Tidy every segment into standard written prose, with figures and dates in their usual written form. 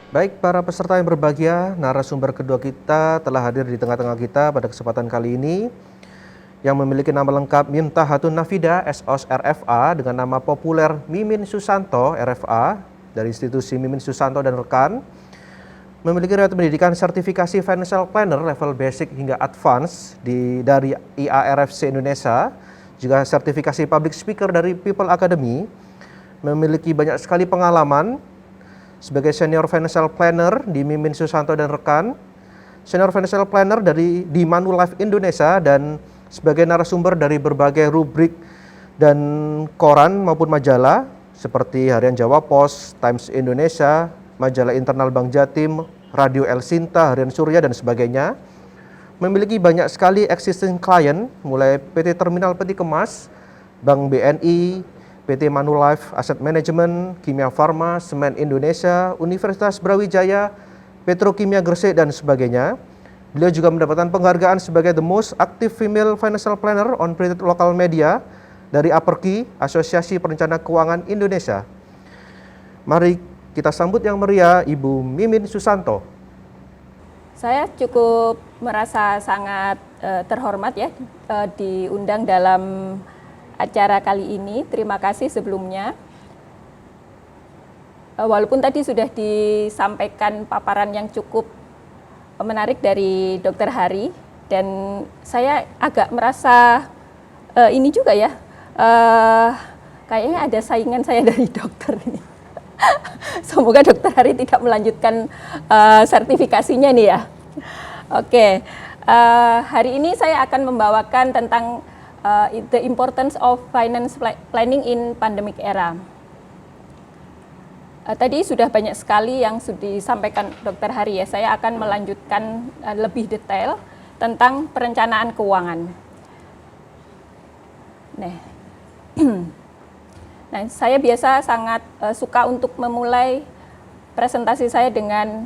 Baik, para peserta yang berbahagia, narasumber kedua kita telah hadir di tengah-tengah kita pada kesempatan kali ini yang memiliki nama lengkap Mimtahatun Nafida SOS RFA dengan nama populer Mimin Susanto RFA dari institusi Mimin Susanto dan rekan, memiliki riwayat pendidikan sertifikasi financial planner level basic hingga advance dari IARFC Indonesia, juga sertifikasi public speaker dari People Academy, memiliki banyak sekali pengalaman sebagai senior financial planner di Mimin Susanto dan rekan, senior financial planner di Manulife Indonesia, dan sebagai narasumber dari berbagai rubrik dan koran maupun majalah seperti Harian Jawa Pos, Times Indonesia, majalah internal Bank Jatim, Radio El Sinta, Harian Surya, dan sebagainya. Memiliki banyak sekali existing client, mulai PT Terminal Peti Kemas, Bank BNI, PT Manulife Asset Management, Kimia Farma, Semen Indonesia, Universitas Brawijaya, Petrokimia Gresik, dan sebagainya. Beliau juga mendapatkan penghargaan sebagai The Most Active Female Financial Planner on Printed Local Media dari APERKI, Asosiasi Perencana Keuangan Indonesia. Mari kita sambut yang meriah Ibu Mimin Susanto. Saya cukup merasa sangat terhormat ya diundang dalam acara kali ini. Terima kasih sebelumnya. Walaupun tadi sudah disampaikan paparan yang cukup menarik dari Dr. Hari, dan saya agak merasa ini juga ya, kayaknya ada saingan saya dari dokter ini. Semoga Dr. Hari tidak melanjutkan sertifikasinya nih ya. Oke, hari ini saya akan membawakan tentang the importance of finance planning in pandemic era. Tadi sudah banyak sekali yang sudah disampaikan Dr. Hari ya. Saya akan melanjutkan lebih detail tentang perencanaan keuangan. Nah, saya biasa sangat suka untuk memulai presentasi saya dengan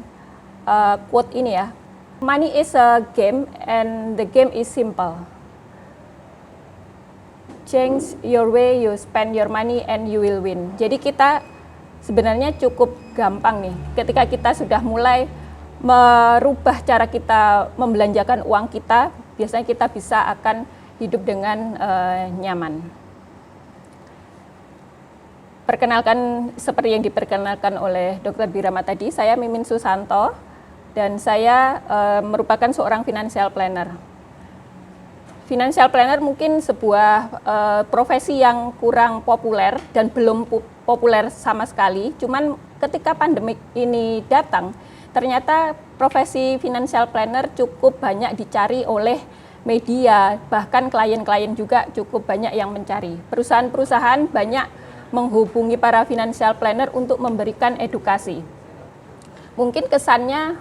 quote ini ya. Money is a game and the game is simple. Change your way you spend your money and you will win. Jadi kita sebenarnya cukup gampang nih. Ketika kita sudah mulai merubah cara kita membelanjakan uang kita, biasanya kita bisa akan hidup dengan nyaman. Perkenalkan seperti yang diperkenalkan oleh Dr. Birama tadi, saya Mimin Susanto dan saya merupakan seorang financial planner. Financial planner mungkin sebuah profesi yang kurang populer dan belum populer sama sekali. Cuman ketika pandemik ini datang, ternyata profesi financial planner cukup banyak dicari oleh media, bahkan klien-klien juga cukup banyak yang mencari. Perusahaan-perusahaan banyak menghubungi para financial planner untuk memberikan edukasi. Mungkin kesannya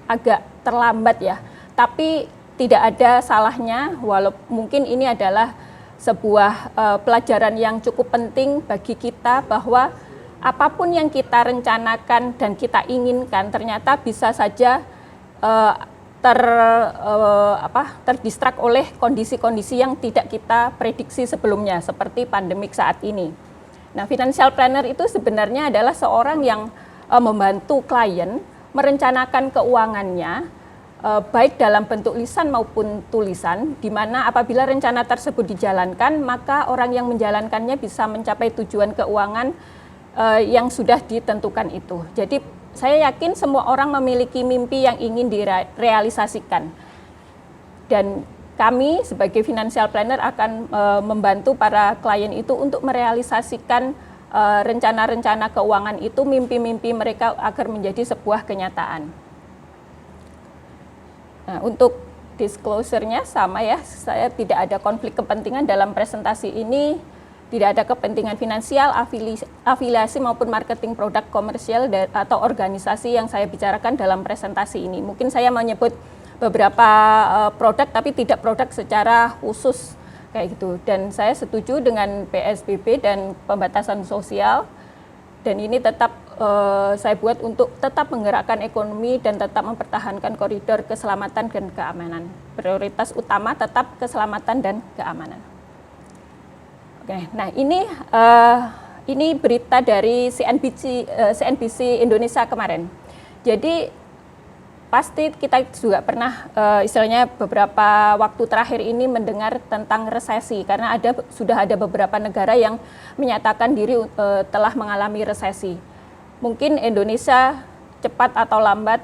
agak terlambat ya, tapi tidak ada salahnya, walaupun mungkin ini adalah sebuah pelajaran yang cukup penting bagi kita bahwa apapun yang kita rencanakan dan kita inginkan ternyata bisa saja terdistrak oleh kondisi-kondisi yang tidak kita prediksi sebelumnya, seperti pandemik saat ini. Nah, financial planner itu sebenarnya adalah seorang yang membantu klien merencanakan keuangannya, baik dalam bentuk lisan maupun tulisan, di mana apabila rencana tersebut dijalankan, maka orang yang menjalankannya bisa mencapai tujuan keuangan yang sudah ditentukan itu. Jadi saya yakin semua orang memiliki mimpi yang ingin direalisasikan. Dan kami sebagai financial planner akan membantu para klien itu untuk merealisasikan rencana-rencana keuangan itu, mimpi-mimpi mereka agar menjadi sebuah kenyataan. Nah, untuk disclosure-nya sama ya, saya tidak ada konflik kepentingan dalam presentasi ini. Tidak ada kepentingan finansial, afiliasi maupun marketing produk komersial atau organisasi yang saya bicarakan dalam presentasi ini. Mungkin saya menyebut beberapa produk tapi tidak produk secara khusus kayak gitu. Dan saya setuju dengan PSBB dan pembatasan sosial. Dan ini tetap saya buat untuk tetap menggerakkan ekonomi dan tetap mempertahankan koridor keselamatan dan keamanan. Prioritas utama tetap keselamatan dan keamanan. Oke, nah ini ini berita dari CNBC Indonesia kemarin. Jadi pasti kita juga pernah istilahnya beberapa waktu terakhir ini mendengar tentang resesi, karena sudah ada beberapa negara yang menyatakan diri telah mengalami resesi. Mungkin Indonesia cepat atau lambat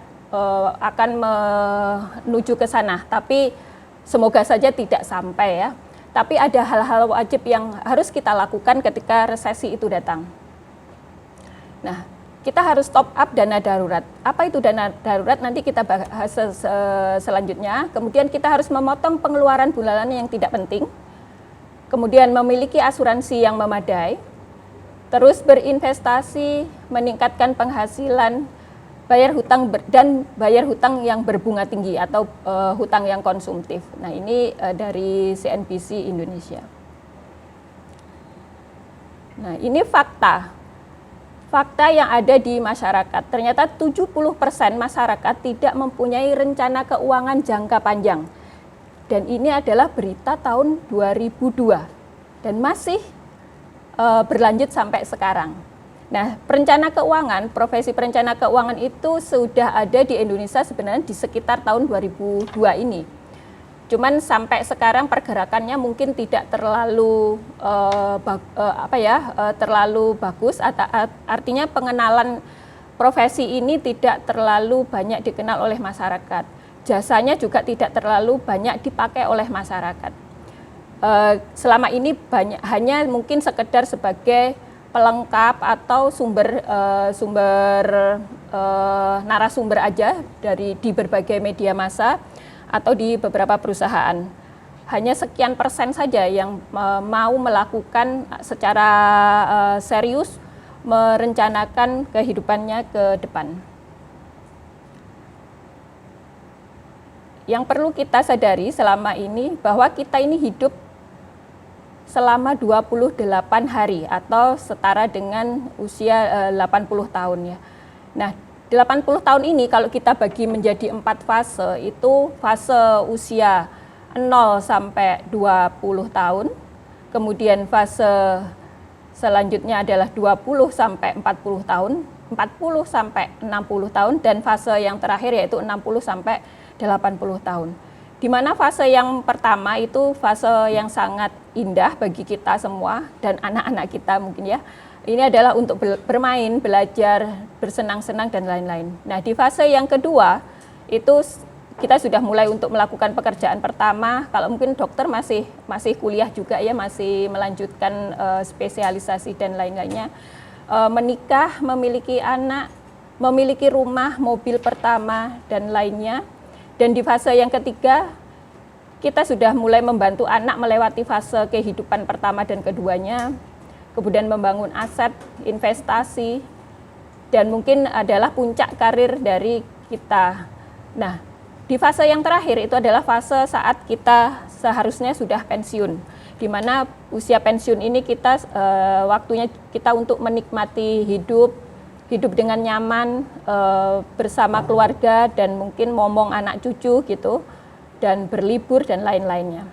akan menuju ke sana, tapi semoga saja tidak sampai ya. Tapi ada hal-hal wajib yang harus kita lakukan ketika resesi itu datang. Nah, kita harus top up dana darurat. Apa itu dana darurat? Nanti kita bahas selanjutnya. Kemudian kita harus memotong pengeluaran bulanan yang tidak penting. Kemudian memiliki asuransi yang memadai. Terus berinvestasi, meningkatkan penghasilan, bayar hutang bayar hutang yang berbunga tinggi atau hutang yang konsumtif. Nah, ini dari CNBC Indonesia. Nah, ini fakta yang ada di masyarakat. Ternyata 70% masyarakat tidak mempunyai rencana keuangan jangka panjang. Dan ini adalah berita tahun 2002 dan masih berlanjut sampai sekarang. Nah, perencana keuangan, profesi perencana keuangan itu sudah ada di Indonesia sebenarnya di sekitar tahun 2002 ini. Cuman sampai sekarang pergerakannya mungkin tidak terlalu terlalu bagus. Artinya pengenalan profesi ini tidak terlalu banyak dikenal oleh masyarakat. Jasanya juga tidak terlalu banyak dipakai oleh masyarakat. Selama ini hanya mungkin sekedar sebagai pelengkap atau narasumber aja di berbagai media massa atau di beberapa perusahaan. Hanya sekian persen saja yang mau melakukan secara serius merencanakan kehidupannya ke depan. Yang perlu kita sadari selama ini bahwa kita ini hidup selama 28 hari atau setara dengan usia 80 tahun ya. Nah, 80 tahun ini kalau kita bagi menjadi 4 fase, itu fase usia 0 sampai 20 tahun, kemudian fase selanjutnya adalah 20 sampai 40 tahun, 40 sampai 60 tahun, dan fase yang terakhir yaitu 60 sampai 80 tahun. Di mana fase yang pertama itu fase yang sangat indah bagi kita semua dan anak-anak kita mungkin ya. Ini adalah untuk bermain, belajar, bersenang-senang, dan lain-lain. Nah, di fase yang kedua, itu kita sudah mulai untuk melakukan pekerjaan pertama. Kalau mungkin dokter masih kuliah juga ya, masih melanjutkan spesialisasi dan lain-lainnya. Menikah, memiliki anak, memiliki rumah, mobil pertama, dan lainnya. Dan di fase yang ketiga, kita sudah mulai membantu anak melewati fase kehidupan pertama dan keduanya. Kemudian membangun aset, investasi, dan mungkin adalah puncak karir dari kita. Nah, di fase yang terakhir itu adalah fase saat kita seharusnya sudah pensiun, di mana usia pensiun ini waktunya kita untuk menikmati hidup dengan nyaman, bersama keluarga, dan mungkin momong anak cucu gitu, dan berlibur dan lain-lainnya.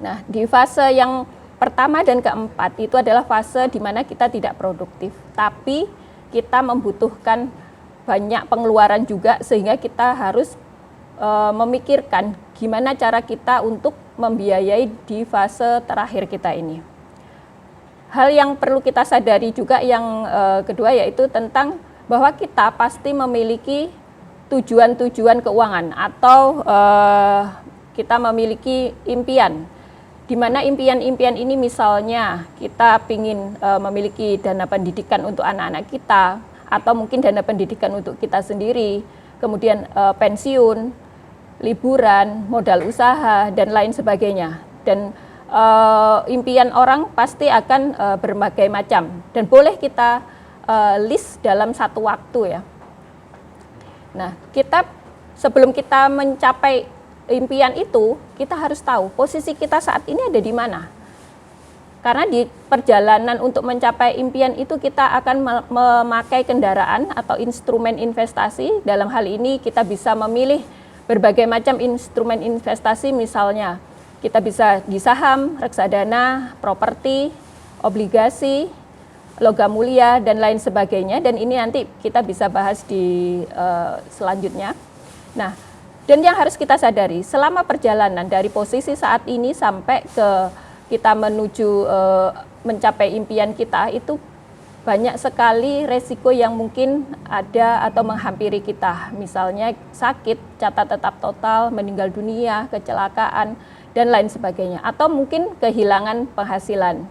Nah, di fase yang pertama dan keempat itu adalah fase di mana kita tidak produktif, tapi kita membutuhkan banyak pengeluaran juga, sehingga kita harus memikirkan gimana cara kita untuk membiayai di fase terakhir kita ini. Hal yang perlu kita sadari juga yang kedua yaitu tentang bahwa kita pasti memiliki tujuan-tujuan keuangan atau kita memiliki impian. Di mana impian-impian ini misalnya kita ingin memiliki dana pendidikan untuk anak-anak kita, atau mungkin dana pendidikan untuk kita sendiri, kemudian pensiun, liburan, modal usaha, dan lain sebagainya. Dan impian orang pasti akan berbagai macam, dan boleh kita list dalam satu waktu ya. Nah, sebelum kita mencapai impian itu, kita harus tahu posisi kita saat ini ada di mana. Karena di perjalanan untuk mencapai impian itu kita akan memakai kendaraan atau instrumen investasi. Dalam hal ini kita bisa memilih berbagai macam instrumen investasi, misalnya kita bisa di saham, reksadana, properti, obligasi, logam mulia, dan lain sebagainya. Dan ini nanti kita bisa bahas di selanjutnya. Nah, dan yang harus kita sadari, selama perjalanan dari posisi saat ini sampai ke kita menuju mencapai impian kita, itu banyak sekali resiko yang mungkin ada atau menghampiri kita. Misalnya sakit, catat tetap total, meninggal dunia, kecelakaan, dan lain sebagainya. Atau mungkin kehilangan penghasilan.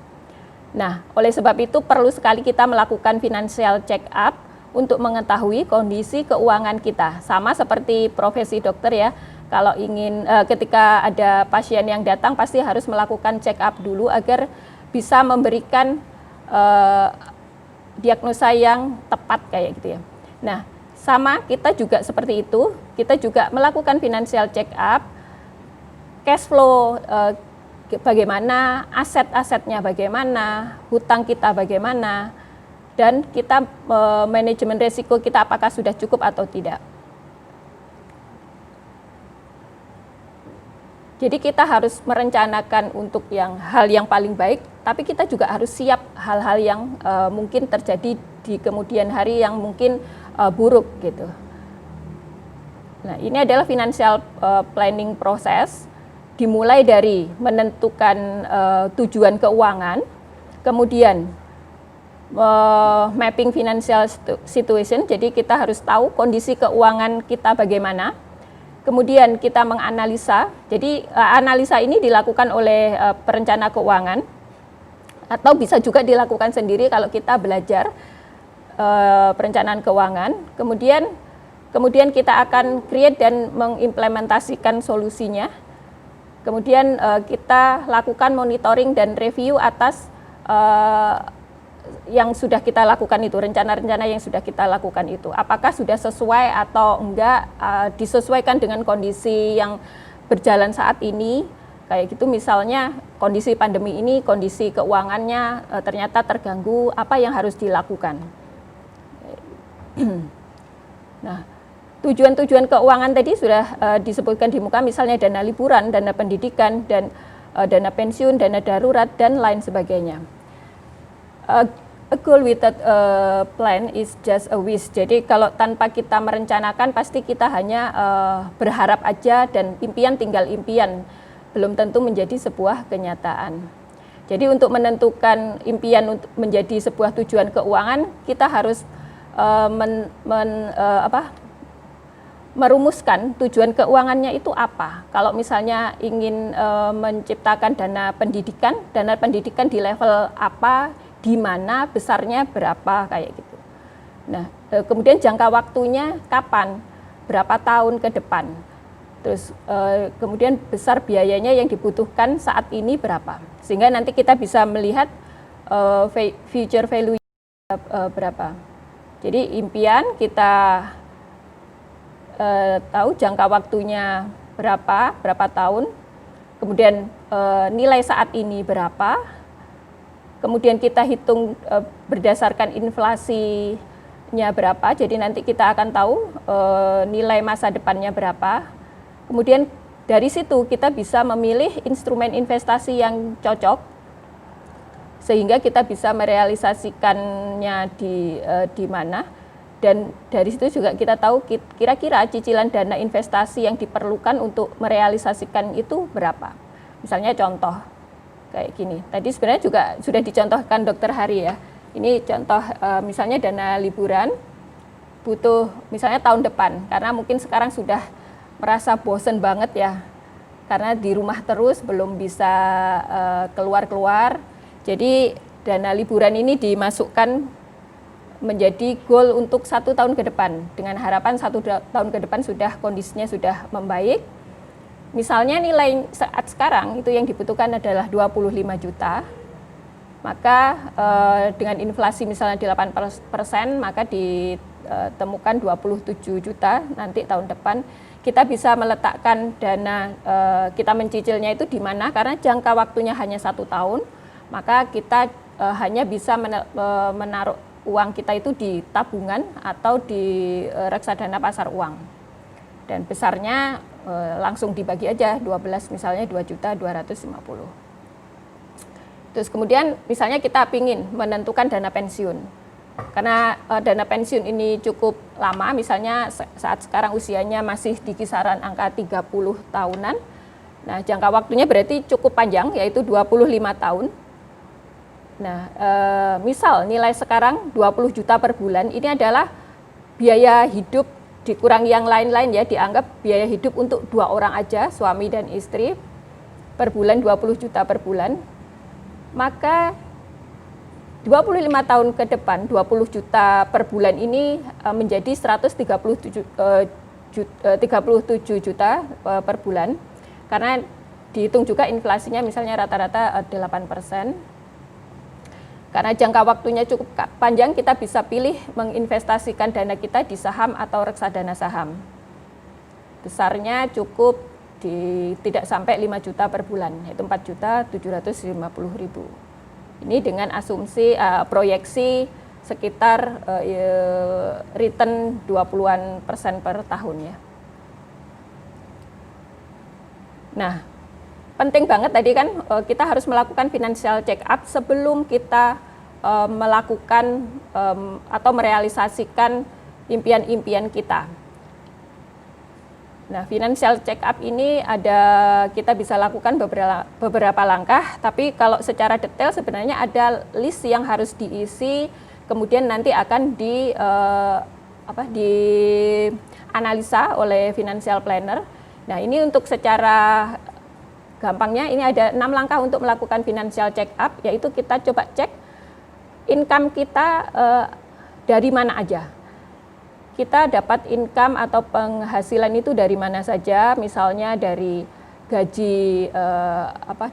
Nah, oleh sebab itu perlu sekali kita melakukan financial check up untuk mengetahui kondisi keuangan kita. Sama seperti profesi dokter ya, kalau ingin ketika ada pasien yang datang pasti harus melakukan check up dulu agar bisa memberikan diagnosa yang tepat kayak gitu ya. Nah, sama kita juga seperti itu, kita juga melakukan financial check up, cash flow bagaimana, aset-asetnya bagaimana, hutang kita bagaimana, dan kita manajemen risiko kita apakah sudah cukup atau tidak. Jadi kita harus merencanakan untuk hal yang paling baik, tapi kita juga harus siap hal-hal yang mungkin terjadi di kemudian hari yang mungkin buruk gitu. Nah, ini adalah financial planning proses. Dimulai dari menentukan tujuan keuangan, kemudian mapping financial situation, jadi kita harus tahu kondisi keuangan kita bagaimana. Kemudian kita menganalisa, jadi analisa ini dilakukan oleh perencana keuangan, atau bisa juga dilakukan sendiri kalau kita belajar perencanaan keuangan. Kemudian kita akan create dan mengimplementasikan solusinya. Kemudian kita lakukan monitoring dan review atas yang sudah kita lakukan itu, rencana-rencana yang sudah kita lakukan itu. Apakah sudah sesuai atau enggak, disesuaikan dengan kondisi yang berjalan saat ini. Kayak gitu misalnya kondisi pandemi ini, kondisi keuangannya ternyata terganggu, apa yang harus dilakukan. Nah, tujuan-tujuan keuangan tadi sudah disebutkan di muka, misalnya dana liburan, dana pendidikan, dan dana pensiun, dana darurat, dan lain sebagainya. A goal without a plan is just a wish. Jadi kalau tanpa kita merencanakan, pasti kita hanya berharap aja, dan impian tinggal impian, belum tentu menjadi sebuah kenyataan. Jadi untuk menentukan impian untuk menjadi sebuah tujuan keuangan, kita harus merumuskan tujuan keuangannya itu apa. Kalau misalnya ingin menciptakan dana pendidikan di level apa, di mana, besarnya berapa, kayak gitu. Nah, kemudian jangka waktunya kapan, berapa tahun ke depan. Terus kemudian besar biayanya yang dibutuhkan saat ini berapa. Sehingga nanti kita bisa melihat future value berapa. Jadi impian kita tahu jangka waktunya berapa tahun, kemudian nilai saat ini berapa, kemudian kita hitung berdasarkan inflasinya berapa, jadi nanti kita akan tahu nilai masa depannya berapa. Kemudian dari situ kita bisa memilih instrumen investasi yang cocok, sehingga kita bisa merealisasikannya di mana. Dan dari situ juga kita tahu kira-kira cicilan dana investasi yang diperlukan untuk merealisasikan itu berapa. Misalnya contoh kayak gini. Tadi sebenarnya juga sudah dicontohkan Dokter Hari ya. Ini contoh misalnya dana liburan butuh misalnya tahun depan, karena mungkin sekarang sudah merasa bosen banget ya, karena di rumah terus belum bisa keluar-keluar. Jadi dana liburan ini dimasukkan menjadi goal untuk 1 tahun ke depan, dengan harapan 1 tahun ke depan kondisinya sudah membaik. Misalnya nilai saat sekarang itu yang dibutuhkan adalah 25 juta, maka dengan inflasi misalnya 8%, maka ditemukan 27 juta nanti tahun depan. Kita bisa meletakkan dana, kita mencicilnya itu di mana, karena jangka waktunya hanya 1 tahun, maka kita hanya bisa menaruh uang kita itu di tabungan atau di reksadana pasar uang, dan besarnya langsung dibagi aja 12, misalnya 2.250.000. Terus kemudian misalnya kita ingin menentukan dana pensiun. Karena dana pensiun ini cukup lama, misalnya saat sekarang usianya masih di kisaran angka 30 tahunan. Nah, jangka waktunya berarti cukup panjang, yaitu 25 tahun. Nah, misal nilai sekarang 20 juta per bulan, ini adalah biaya hidup dikurangi yang lain-lain ya, dianggap biaya hidup untuk 2 orang aja, suami dan istri, per bulan 20 juta per bulan. Maka 25 tahun ke depan 20 juta per bulan ini menjadi 137 juta per bulan, karena dihitung juga inflasinya misalnya rata-rata 8%. Karena jangka waktunya cukup panjang, kita bisa pilih menginvestasikan dana kita di saham atau reksadana saham. Besarnya cukup tidak sampai 5 juta per bulan, yaitu 4.750.000. Ini dengan asumsi proyeksi sekitar return 20-an% per tahun ya. Nah, penting banget tadi kan kita harus melakukan financial check up sebelum kita melakukan atau merealisasikan impian-impian kita. Nah, financial check up ini kita bisa lakukan beberapa langkah, tapi kalau secara detail sebenarnya ada list yang harus diisi, kemudian nanti akan dianalisa oleh financial planner. Nah, ini untuk secara gampangnya ini ada 6 langkah untuk melakukan financial check up, yaitu kita coba cek income kita dari mana aja. Kita dapat income atau penghasilan itu dari mana saja, misalnya dari gaji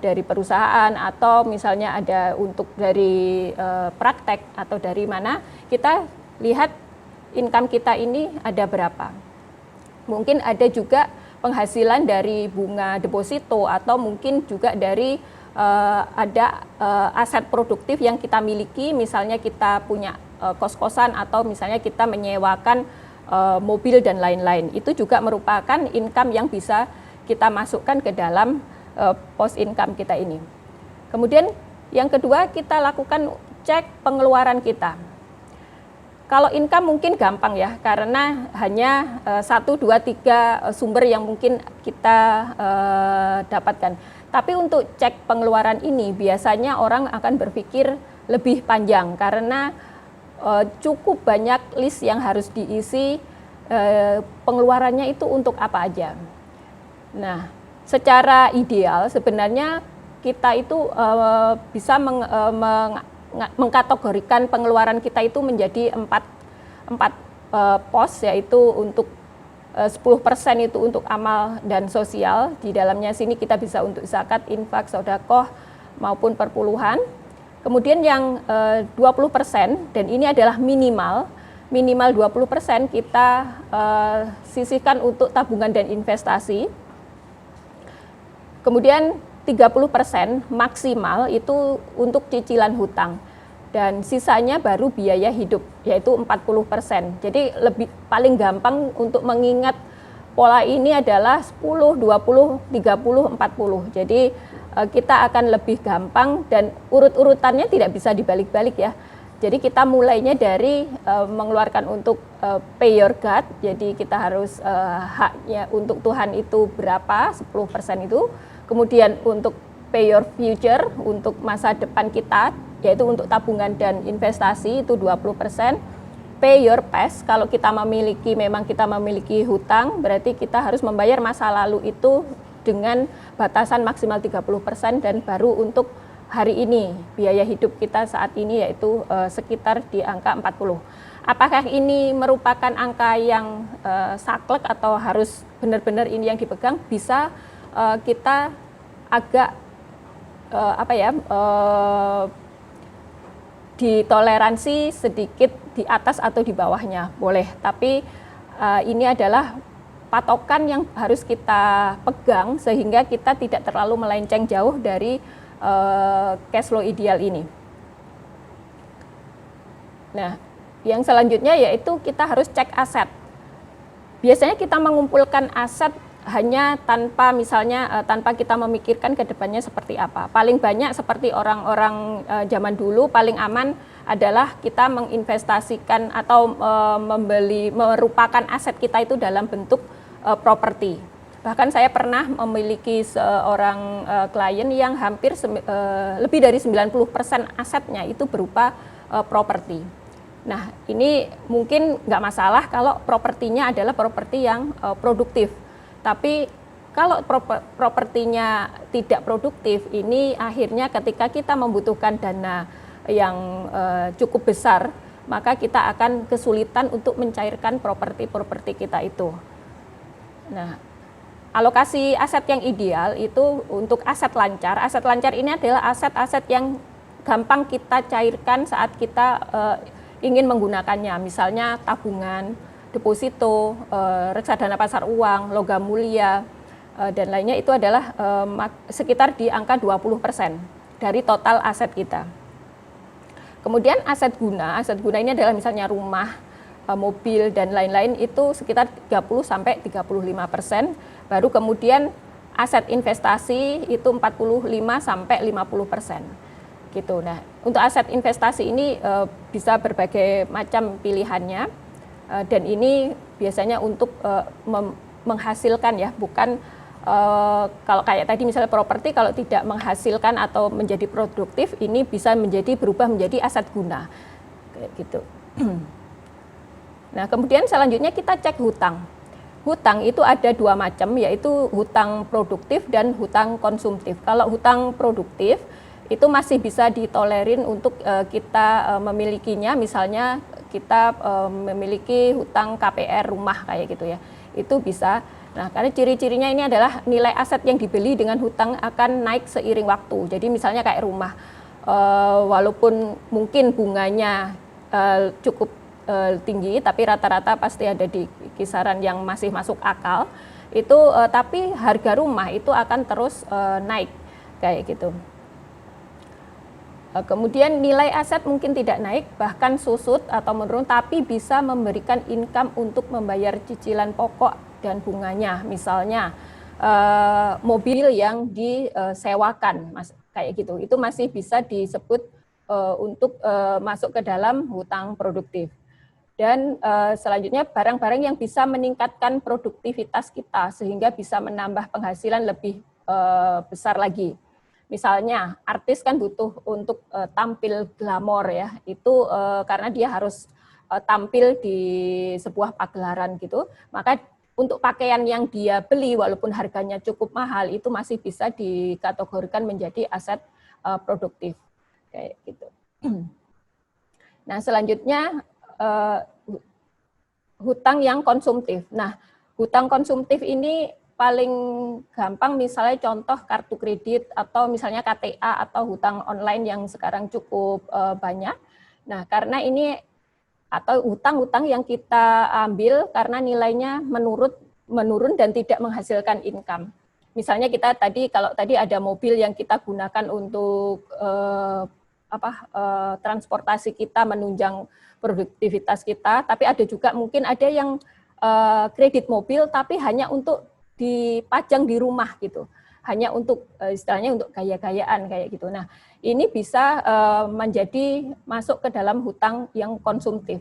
dari perusahaan, atau misalnya ada untuk dari praktek atau dari mana. Kita lihat income kita ini ada berapa. Mungkin ada juga penghasilan dari bunga deposito, atau mungkin juga dari aset produktif yang kita miliki, misalnya kita punya kos-kosan, atau misalnya kita menyewakan mobil dan lain-lain. Itu juga merupakan income yang bisa kita masukkan ke dalam pos income kita ini. Kemudian yang kedua, kita lakukan cek pengeluaran kita. Kalau income mungkin gampang ya, karena hanya 1, 2, 3 sumber yang mungkin kita dapatkan. Tapi untuk cek pengeluaran ini biasanya orang akan berpikir lebih panjang, karena cukup banyak list yang harus diisi, pengeluarannya itu untuk apa aja. Nah, secara ideal sebenarnya kita itu bisa mengkategorikan pengeluaran kita itu menjadi 4 pos, yaitu untuk 10% itu untuk amal dan sosial. Di dalamnya sini kita bisa untuk zakat, infak, sedekah maupun perpuluhan. Kemudian yang 20%, dan ini adalah minimal 20% kita sisihkan untuk tabungan dan investasi. Kemudian 30% maksimal itu untuk cicilan hutang, dan sisanya baru biaya hidup, yaitu 40%. Jadi paling gampang untuk mengingat pola ini adalah 10, 20, 30, 40. Jadi kita akan lebih gampang, dan urut-urutannya tidak bisa dibalik-balik ya. Jadi kita mulainya dari mengeluarkan untuk pay your God, jadi kita harus haknya untuk Tuhan itu berapa, 10% itu. Kemudian untuk pay your future, untuk masa depan kita, yaitu untuk tabungan dan investasi itu 20%. Pay your past, kalau memang kita memiliki hutang, berarti kita harus membayar masa lalu itu dengan batasan maksimal 30%, dan baru untuk hari ini, biaya hidup kita saat ini yaitu sekitar di angka 40. Apakah ini merupakan angka yang saklek atau harus benar-benar ini yang dipegang? Bisa kita agak ditoleransi sedikit di atas atau di bawahnya, boleh. Tapi ini adalah patokan yang harus kita pegang sehingga kita tidak terlalu melenceng jauh dari cash flow ideal ini. Nah, yang selanjutnya yaitu kita harus cek aset. Biasanya kita mengumpulkan aset hanya tanpa misalnya tanpa kita memikirkan ke depannya seperti apa. Paling banyak seperti orang-orang zaman dulu, paling aman adalah kita menginvestasikan atau merupakan aset kita itu dalam bentuk properti. Bahkan saya pernah memiliki seorang klien yang hampir lebih dari 90% asetnya itu berupa properti. Nah, ini mungkin nggak masalah kalau propertinya adalah properti yang produktif. Tapi kalau propertinya tidak produktif, ini akhirnya ketika kita membutuhkan dana yang cukup besar, maka kita akan kesulitan untuk mencairkan properti kita itu. Nah, alokasi aset yang ideal itu untuk aset lancar. Aset lancar ini adalah aset-aset yang gampang kita cairkan saat kita ingin menggunakannya, misalnya tabungan, deposito, reksadana pasar uang, logam mulia, dan lainnya itu adalah sekitar di angka 20% dari total aset kita. Kemudian aset guna ini adalah misalnya rumah, mobil, dan lain-lain itu sekitar 30-35%, baru kemudian aset investasi itu 45-50%. Gitu. Nah, untuk aset investasi ini bisa berbagai macam pilihannya dan ini biasanya untuk menghasilkan ya, bukan kalau kayak tadi misalnya properti kalau tidak menghasilkan atau menjadi produktif, ini bisa berubah menjadi aset guna kayak gitu. Nah, kemudian selanjutnya kita cek hutang. Hutang itu ada dua macam, yaitu hutang produktif dan hutang konsumtif. Kalau hutang produktif itu masih bisa ditolerin untuk kita memilikinya, misalnya kita memiliki hutang KPR rumah kayak gitu ya, itu bisa. Nah, karena ciri-cirinya ini adalah nilai aset yang dibeli dengan hutang akan naik seiring waktu. Jadi misalnya kayak rumah, walaupun mungkin bunganya cukup tinggi, tapi rata-rata pasti ada di kisaran yang masih masuk akal, itu tapi harga rumah itu akan terus naik kayak gitu. Kemudian nilai aset mungkin tidak naik, bahkan susut atau menurun, tapi bisa memberikan income untuk membayar cicilan pokok dan bunganya. Misalnya mobil yang disewakan, kayak gitu, itu masih bisa disebut untuk masuk ke dalam hutang produktif. Dan selanjutnya barang-barang yang bisa meningkatkan produktivitas kita sehingga bisa menambah penghasilan lebih besar lagi. Misalnya artis kan butuh untuk tampil glamor ya, itu karena dia harus tampil di sebuah pagelaran gitu, maka untuk pakaian yang dia beli walaupun harganya cukup mahal itu masih bisa dikategorikan menjadi aset produktif kayak gitu. Nah, selanjutnya hutang yang konsumtif. Nah, hutang konsumtif ini paling gampang misalnya contoh kartu kredit atau misalnya KTA atau hutang online yang sekarang cukup banyak. Nah, karena ini atau hutang-hutang yang kita ambil karena nilainya menurun dan tidak menghasilkan income. Misalnya kita kalau tadi ada mobil yang kita gunakan untuk transportasi kita menunjang produktivitas kita, tapi ada juga mungkin ada yang kredit mobil tapi hanya untuk dipajang di rumah gitu, hanya untuk istilahnya untuk gaya-gayaan kayak gitu. Nah, ini bisa menjadi masuk ke dalam hutang yang konsumtif.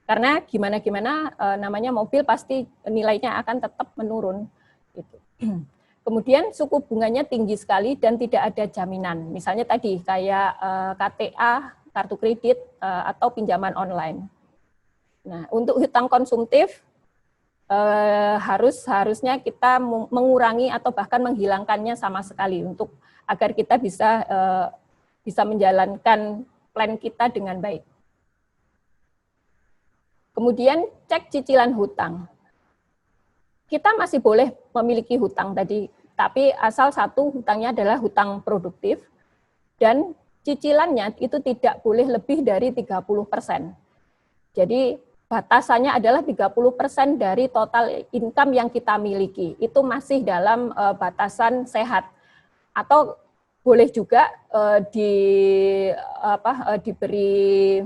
Karena gimana-gimana namanya mobil pasti nilainya akan tetap menurun gitu. Kemudian suku bunganya tinggi sekali dan tidak ada jaminan. Misalnya tadi kayak KTA, kartu kredit atau pinjaman online. Nah, untuk hutang konsumtif harusnya kita mengurangi atau bahkan menghilangkannya sama sekali untuk agar kita bisa menjalankan plan kita dengan baik. Kemudian cek cicilan hutang. Kita masih boleh memiliki hutang tadi, tapi asal satu hutangnya adalah hutang produktif dan cicilannya itu tidak boleh lebih dari 30%. Jadi batasannya adalah 30% dari total income yang kita miliki. Itu masih dalam batasan sehat. Atau boleh juga diberi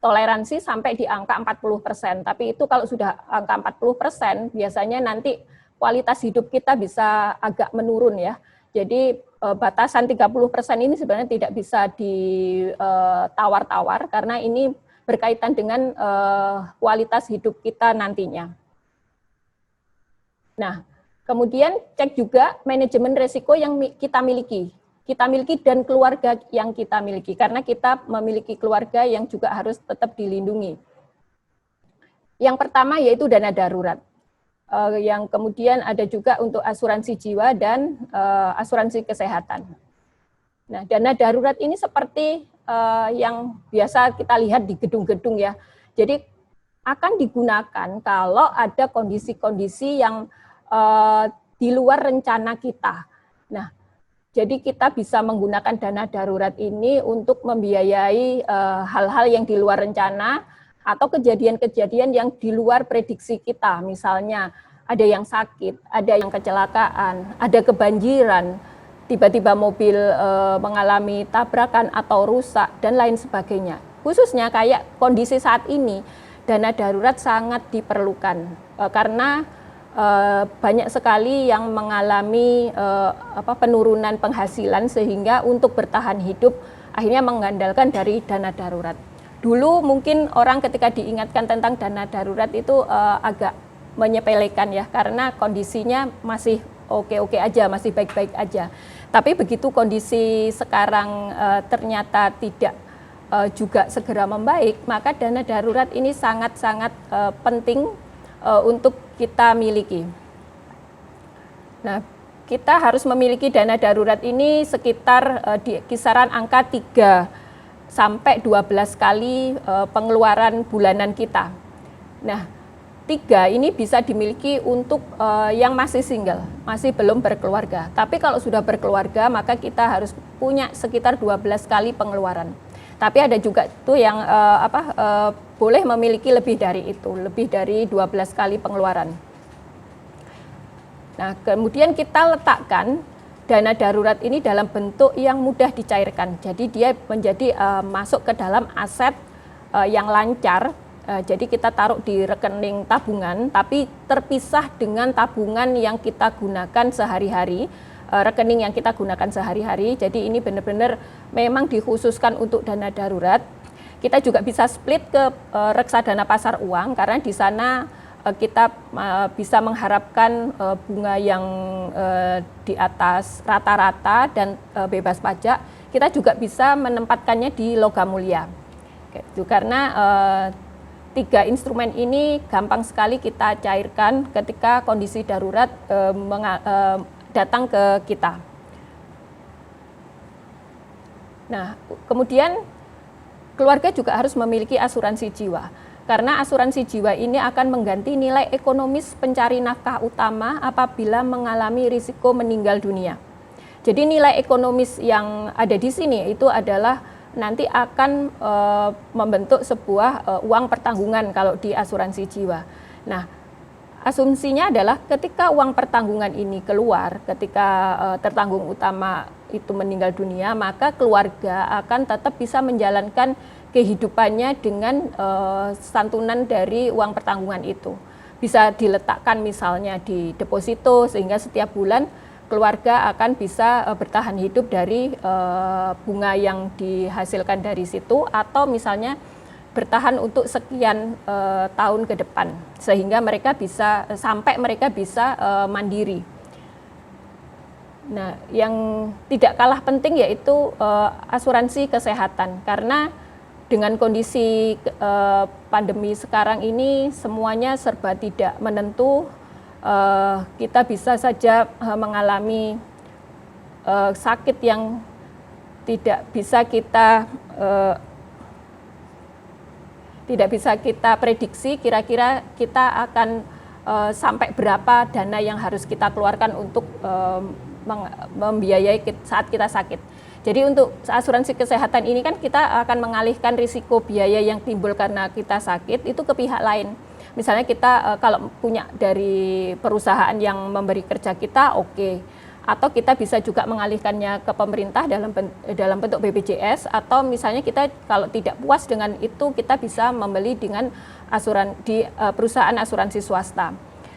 toleransi sampai di angka 40%. Tapi itu kalau sudah angka 40%, biasanya nanti kualitas hidup kita bisa agak menurun ya. Jadi batasan 30% ini sebenarnya tidak bisa ditawar-tawar karena ini berkaitan dengan kualitas hidup kita nantinya. Nah, kemudian cek juga manajemen risiko yang kita miliki dan keluarga yang kita miliki, karena kita memiliki keluarga yang juga harus tetap dilindungi. Yang pertama yaitu dana darurat. Yang kemudian ada juga untuk asuransi jiwa dan asuransi kesehatan. Nah, dana darurat ini seperti yang biasa kita lihat di gedung-gedung ya. Jadi akan digunakan kalau ada kondisi-kondisi yang di luar rencana kita. Nah, jadi kita bisa menggunakan dana darurat ini untuk membiayai hal-hal yang di luar rencana atau kejadian-kejadian yang di luar prediksi kita. Misalnya ada yang sakit, ada yang kecelakaan, ada kebanjiran, tiba-tiba mobil mengalami tabrakan atau rusak, dan lain sebagainya. Khususnya kayak kondisi saat ini, dana darurat sangat diperlukan karena banyak sekali yang mengalami penurunan penghasilan sehingga untuk bertahan hidup akhirnya mengandalkan dari dana darurat. Dulu mungkin orang ketika diingatkan tentang dana darurat itu agak menyepelekan ya, karena kondisinya masih oke-oke aja, masih baik-baik aja. Tapi begitu kondisi sekarang ternyata tidak juga segera membaik, maka dana darurat ini sangat-sangat penting untuk kita miliki. Nah, kita harus memiliki dana darurat ini sekitar di kisaran angka 3 sampai 12 kali pengeluaran bulanan kita. Nah, 3 ini bisa dimiliki untuk yang masih single, masih belum berkeluarga. Tapi kalau sudah berkeluarga, maka kita harus punya sekitar 12 kali pengeluaran. Tapi ada juga tuh yang boleh memiliki lebih dari itu, lebih dari 12 kali pengeluaran. Nah, kemudian kita letakkan dana darurat ini dalam bentuk yang mudah dicairkan. Jadi dia menjadi masuk ke dalam aset yang lancar. Jadi kita taruh di rekening tabungan, tapi terpisah dengan tabungan yang kita gunakan sehari-hari, rekening yang kita gunakan sehari-hari. Jadi ini benar-benar memang dikhususkan untuk dana darurat. Kita juga bisa split ke reksadana pasar uang, karena di sana kita bisa mengharapkan bunga yang di atas rata-rata dan bebas pajak. Kita juga bisa menempatkannya di logam mulia. Karena 3 instrumen ini gampang sekali kita cairkan ketika kondisi darurat datang ke kita. Nah, kemudian keluarga juga harus memiliki asuransi jiwa. Karena asuransi jiwa ini akan mengganti nilai ekonomis pencari nafkah utama apabila mengalami risiko meninggal dunia. Jadi nilai ekonomis yang ada di sini itu adalah nanti akan membentuk sebuah uang pertanggungan kalau di asuransi jiwa. Nah, asumsinya adalah ketika uang pertanggungan ini keluar, ketika tertanggung utama itu meninggal dunia, maka keluarga akan tetap bisa menjalankan kehidupannya dengan santunan dari uang pertanggungan itu. Bisa diletakkan misalnya di deposito sehingga setiap bulan keluarga akan bisa bertahan hidup dari bunga yang dihasilkan dari situ, atau misalnya bertahan untuk sekian tahun ke depan sehingga mereka bisa sampai mereka bisa mandiri. Nah, yang tidak kalah penting yaitu asuransi kesehatan, karena dengan kondisi pandemi sekarang ini semuanya serba tidak menentu. Kita bisa saja mengalami sakit yang tidak bisa kita prediksi kira-kira kita akan sampai berapa dana yang harus kita keluarkan untuk membiayai saat kita sakit. Jadi untuk asuransi kesehatan ini kan kita akan mengalihkan risiko biaya yang timbul karena kita sakit itu ke pihak lain. Misalnya kita kalau punya dari perusahaan yang memberi kerja kita, oke. Atau kita bisa juga mengalihkannya ke pemerintah dalam bentuk BPJS, atau misalnya kita kalau tidak puas dengan itu kita bisa membeli dengan perusahaan asuransi swasta.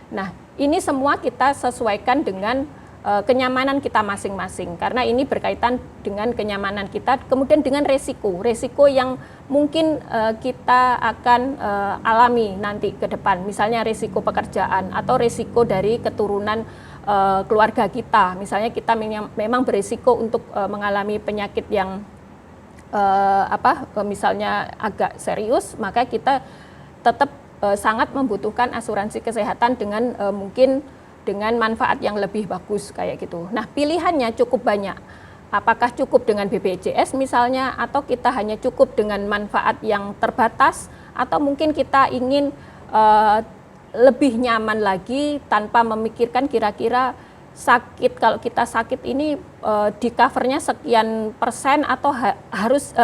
Nah, ini semua kita sesuaikan dengan kenyamanan kita masing-masing, karena ini berkaitan dengan kenyamanan kita, kemudian dengan resiko yang mungkin kita akan alami nanti ke depan, misalnya resiko pekerjaan atau resiko dari keturunan keluarga kita, misalnya kita memang beresiko untuk mengalami penyakit yang misalnya agak serius, maka kita tetap sangat membutuhkan asuransi kesehatan dengan mungkin dengan manfaat yang lebih bagus kayak gitu. Nah, pilihannya cukup banyak. Apakah cukup dengan BPJS misalnya, atau kita hanya cukup dengan manfaat yang terbatas, atau mungkin kita ingin lebih nyaman lagi tanpa memikirkan kira-kira sakit, kalau kita sakit ini di covernya sekian persen atau harus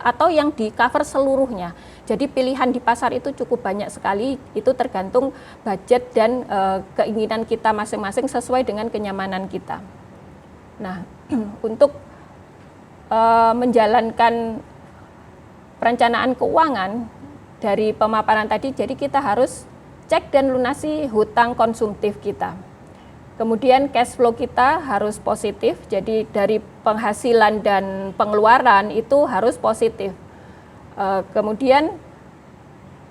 atau yang di cover seluruhnya. Jadi pilihan di pasar itu cukup banyak sekali, itu tergantung budget dan keinginan kita masing-masing sesuai dengan kenyamanan kita. Nah, untuk menjalankan perencanaan keuangan dari pemaparan tadi, jadi kita harus cek dan lunasi hutang konsumtif kita. Kemudian cash flow kita harus positif, jadi dari penghasilan dan pengeluaran itu harus positif. Kemudian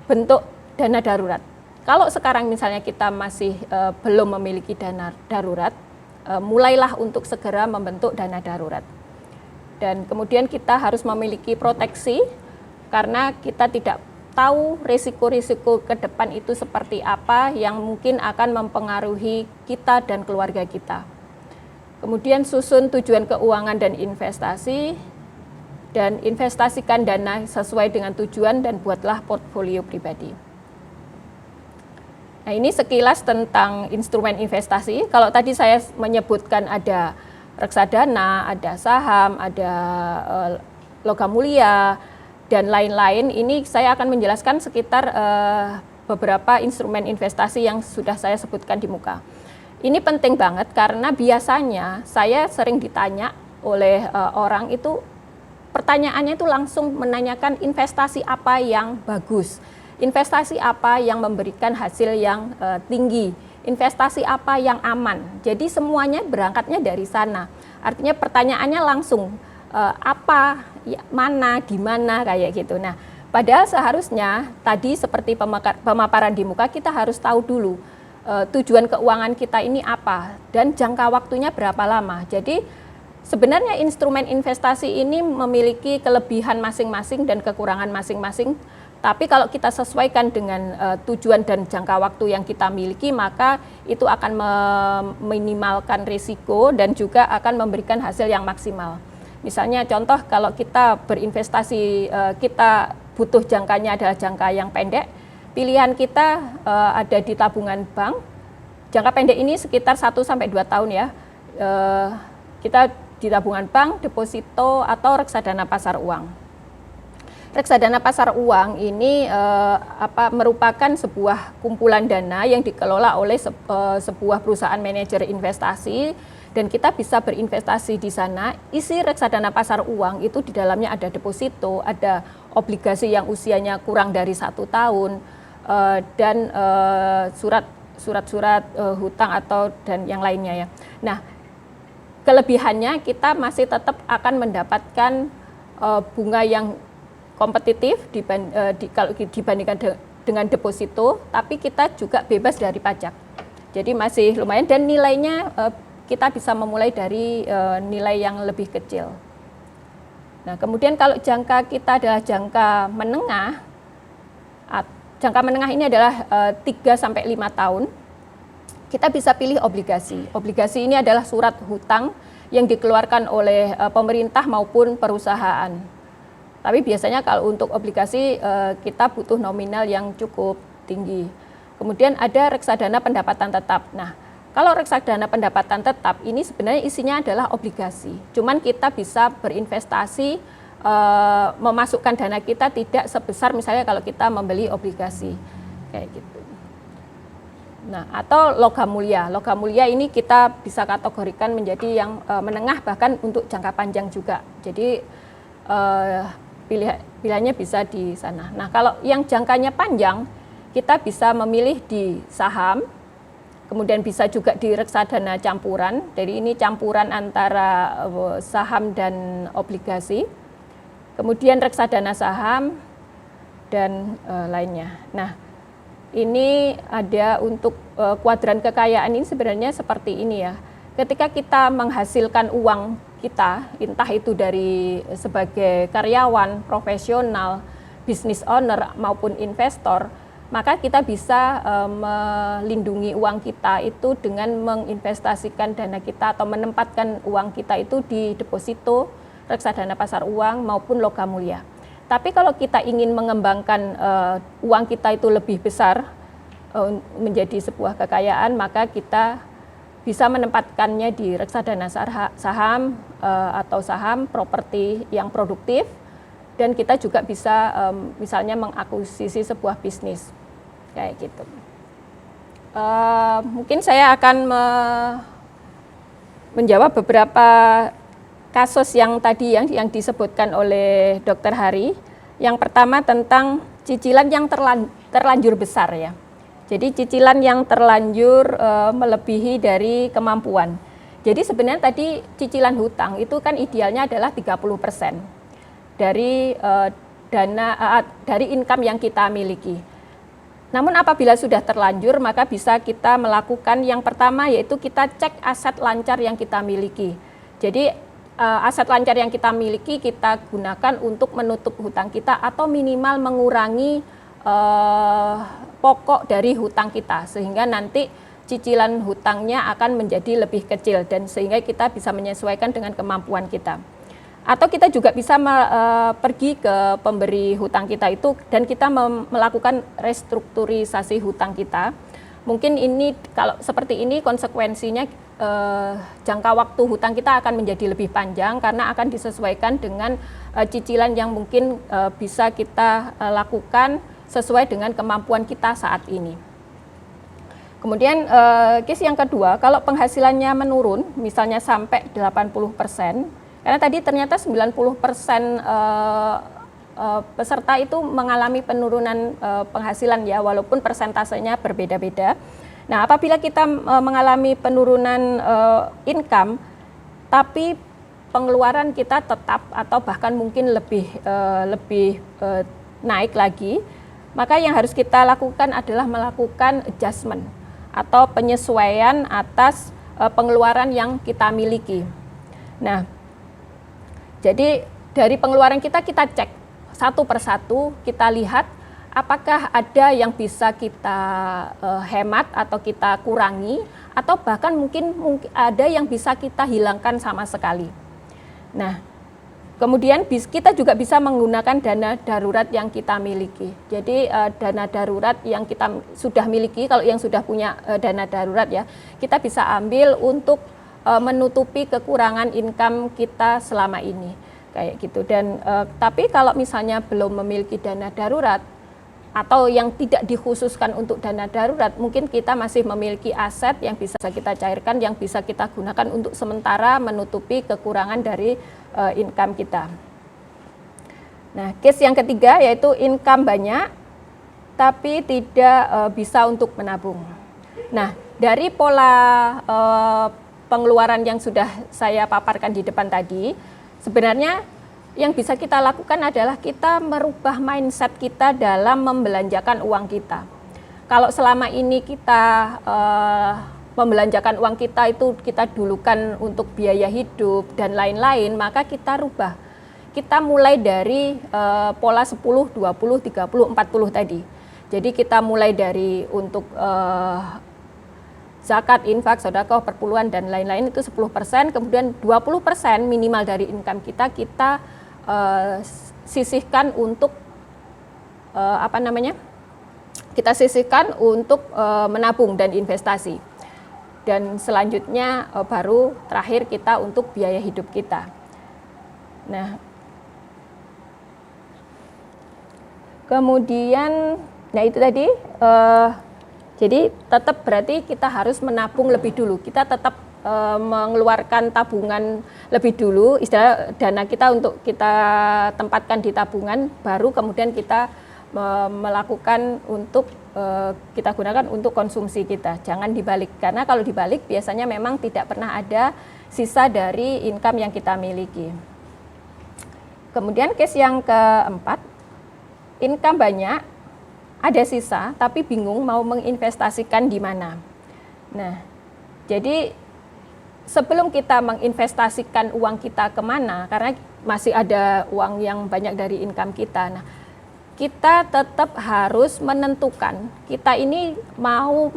bentuk dana darurat. Kalau sekarang misalnya kita masih belum memiliki dana darurat, mulailah untuk segera membentuk dana darurat. Dan kemudian kita harus memiliki proteksi, karena kita tidak tahu risiko-risiko ke depan itu seperti apa yang mungkin akan mempengaruhi kita dan keluarga kita. Kemudian susun tujuan keuangan dan investasi, dan investasikan dana sesuai dengan tujuan dan buatlah portfolio pribadi. Nah, ini sekilas tentang instrumen investasi. Kalau tadi saya menyebutkan ada reksadana, ada saham, ada logam mulia, dan lain-lain, ini saya akan menjelaskan sekitar beberapa instrumen investasi yang sudah saya sebutkan di muka. Ini penting banget karena biasanya saya sering ditanya oleh orang itu, pertanyaannya itu langsung menanyakan investasi apa yang bagus, investasi apa yang memberikan hasil yang tinggi, investasi apa yang aman. Jadi semuanya berangkatnya dari sana. Artinya pertanyaannya langsung apa, ya, mana, di mana, kayak gitu. Nah, padahal seharusnya tadi seperti pemaparan di muka, kita harus tahu dulu tujuan keuangan kita ini apa dan jangka waktunya berapa lama. Jadi sebenarnya instrumen investasi ini memiliki kelebihan masing-masing dan kekurangan masing-masing. Tapi kalau kita sesuaikan dengan tujuan dan jangka waktu yang kita miliki, maka itu akan meminimalkan risiko dan juga akan memberikan hasil yang maksimal. Misalnya contoh, kalau kita berinvestasi, kita butuh jangkanya adalah jangka yang pendek, pilihan kita ada di tabungan bank. Jangka pendek ini sekitar 1-2 tahun ya. Kita di tabungan bank, deposito, atau reksadana pasar uang. Reksadana pasar uang ini merupakan sebuah kumpulan dana yang dikelola oleh sebuah perusahaan manajer investasi, dan kita bisa berinvestasi di sana. Isi reksadana pasar uang itu di dalamnya ada deposito, ada obligasi yang usianya kurang dari 1 tahun, dan surat-surat hutang dan yang lainnya ya. Nah, kelebihannya kita masih tetap akan mendapatkan bunga yang kompetitif kalau dibandingkan dengan deposito, tapi kita juga bebas dari pajak. Jadi masih lumayan, dan nilainya kita bisa memulai dari nilai yang lebih kecil. Nah, kemudian kalau jangka kita adalah jangka menengah, jangka menengah ini adalah 3-5 tahun, kita bisa pilih obligasi. Obligasi ini adalah surat hutang yang dikeluarkan oleh pemerintah maupun perusahaan. Tapi biasanya kalau untuk obligasi kita butuh nominal yang cukup tinggi. Kemudian ada reksadana pendapatan tetap. Nah, kalau reksadana pendapatan tetap ini sebenarnya isinya adalah obligasi. Cuman kita bisa berinvestasi, memasukkan dana kita tidak sebesar misalnya kalau kita membeli obligasi. Kayak gitu. Nah, atau logam mulia. Logam mulia ini kita bisa kategorikan menjadi yang menengah, bahkan untuk jangka panjang juga. Jadi pilihannya bisa di sana. Nah, kalau yang jangkanya panjang, kita bisa memilih di saham, Kemudian bisa juga di reksadana campuran. Jadi ini campuran antara saham dan obligasi. Kemudian reksadana saham dan lainnya. Nah, ini ada untuk kuadran kekayaan ini sebenarnya seperti ini ya. Ketika kita menghasilkan uang kita, entah itu dari sebagai karyawan, profesional, business owner maupun investor, maka kita bisa melindungi uang kita itu dengan menginvestasikan dana kita atau menempatkan uang kita itu di deposito, reksadana pasar uang maupun logam mulia. Tapi kalau kita ingin mengembangkan uang kita itu lebih besar menjadi sebuah kekayaan, maka kita bisa menempatkannya di reksadana saham atau saham properti yang produktif, dan kita juga bisa misalnya mengakuisisi sebuah bisnis kayak gitu. Mungkin saya akan menjawab beberapa kasus yang tadi yang disebutkan oleh Dr. Hari. Yang pertama tentang cicilan yang terlanjur besar ya. Jadi cicilan yang terlanjur melebihi dari kemampuan. Jadi sebenarnya tadi cicilan hutang itu kan idealnya adalah 30% dari dari income yang kita miliki. Namun apabila sudah terlanjur, maka bisa kita melakukan yang pertama, yaitu kita cek aset lancar yang kita miliki. Jadi aset lancar yang kita miliki kita gunakan untuk menutup hutang kita atau minimal mengurangi pokok dari hutang kita, sehingga nanti cicilan hutangnya akan menjadi lebih kecil dan sehingga kita bisa menyesuaikan dengan kemampuan kita. Atau kita juga bisa pergi ke pemberi hutang kita itu dan kita melakukan restrukturisasi hutang kita. Mungkin ini kalau seperti ini konsekuensinya jangka waktu hutang kita akan menjadi lebih panjang karena akan disesuaikan dengan cicilan yang mungkin bisa kita lakukan sesuai dengan kemampuan kita saat ini. Kemudian case yang kedua, kalau penghasilannya menurun misalnya sampai 80%, karena tadi ternyata 90% peserta itu mengalami penurunan penghasilan ya, walaupun persentasenya berbeda-beda. Nah, apabila kita mengalami penurunan income, tapi pengeluaran kita tetap atau bahkan mungkin lebih naik lagi, maka yang harus kita lakukan adalah melakukan adjustment atau penyesuaian atas pengeluaran yang kita miliki. Nah, jadi dari pengeluaran kita cek satu persatu, kita lihat apakah ada yang bisa kita hemat atau kita kurangi, atau bahkan mungkin ada yang bisa kita hilangkan sama sekali. Nah, kemudian kita juga bisa menggunakan dana darurat yang kita miliki. Jadi dana darurat yang kita sudah miliki, kalau yang sudah punya dana darurat ya, kita bisa ambil untuk menutupi kekurangan income kita selama ini kayak gitu. Dan tapi kalau misalnya belum memiliki dana darurat atau yang tidak dikhususkan untuk dana darurat, mungkin kita masih memiliki aset yang bisa kita cairkan, yang bisa kita gunakan untuk sementara menutupi kekurangan dari income kita. Nah, case yang ketiga yaitu income banyak tapi tidak bisa untuk menabung. Nah, dari pola pengeluaran yang sudah saya paparkan di depan tadi, sebenarnya yang bisa kita lakukan adalah kita merubah mindset kita dalam membelanjakan uang kita. Kalau selama ini kita membelanjakan uang kita itu kita dulukan untuk biaya hidup dan lain-lain, maka kita rubah. Kita mulai dari pola 10, 20, 30, 40 tadi. Jadi kita mulai dari untuk zakat, infak, sedekah, perpuluhan dan lain-lain itu 10%, kemudian 20% minimal dari income kita sisihkan untuk kita sisihkan untuk menabung dan investasi. Dan selanjutnya baru terakhir kita untuk biaya hidup kita. Nah, kemudian, nah itu tadi. Jadi tetap berarti kita harus menabung lebih dulu. Kita tetap mengeluarkan tabungan lebih dulu, istilah dana kita untuk kita tempatkan di tabungan, baru kemudian kita melakukan untuk kita gunakan untuk konsumsi kita. Jangan dibalik, karena kalau dibalik biasanya memang tidak pernah ada sisa dari income yang kita miliki. Kemudian case yang keempat, income banyak, ada sisa, tapi bingung mau menginvestasikan di mana. Nah, jadi sebelum kita menginvestasikan uang kita kemana, karena masih ada uang yang banyak dari income kita, nah, kita tetap harus menentukan kita ini mau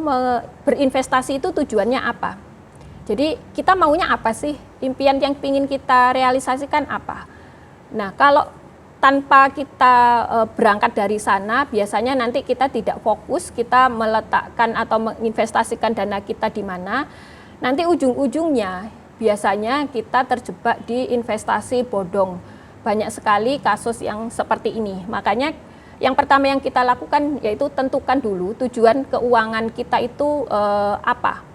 berinvestasi itu tujuannya apa. Jadi kita maunya apa sih? Impian yang ingin kita realisasikan apa? Nah, kalau tanpa kita berangkat dari sana, biasanya nanti kita tidak fokus, kita meletakkan atau menginvestasikan dana kita di mana, nanti ujung-ujungnya biasanya kita terjebak di investasi bodong. Banyak sekali kasus yang seperti ini. Makanya yang pertama yang kita lakukan yaitu tentukan dulu tujuan keuangan kita itu apa.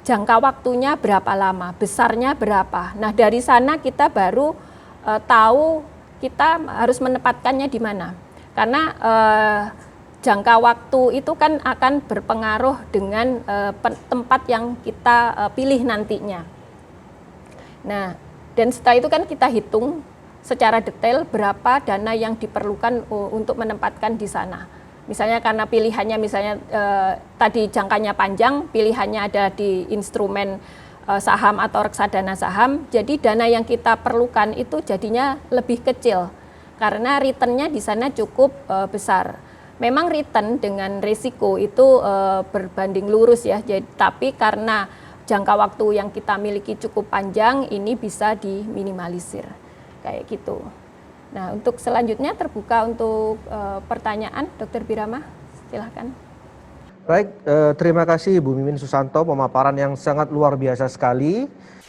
Jangka waktunya berapa lama, besarnya berapa. Nah, dari sana kita baru tahu kita harus menempatkannya di mana. Karena jangka waktu itu kan akan berpengaruh dengan tempat yang kita pilih nantinya. Nah, dan setelah itu kan kita hitung secara detail berapa dana yang diperlukan untuk menempatkan di sana. Misalnya karena pilihannya tadi jangkanya panjang, pilihannya ada di instrumen saham atau reksadana saham, jadi dana yang kita perlukan itu jadinya lebih kecil karena returnnya di sana cukup besar. Memang return dengan risiko itu berbanding lurus ya, tapi karena jangka waktu yang kita miliki cukup panjang, ini bisa diminimalisir. Kayak gitu. Nah, untuk selanjutnya terbuka untuk pertanyaan, Dr. Birama, silahkan. Baik, terima kasih Bu Mimin Susanto, pemaparan yang sangat luar biasa sekali.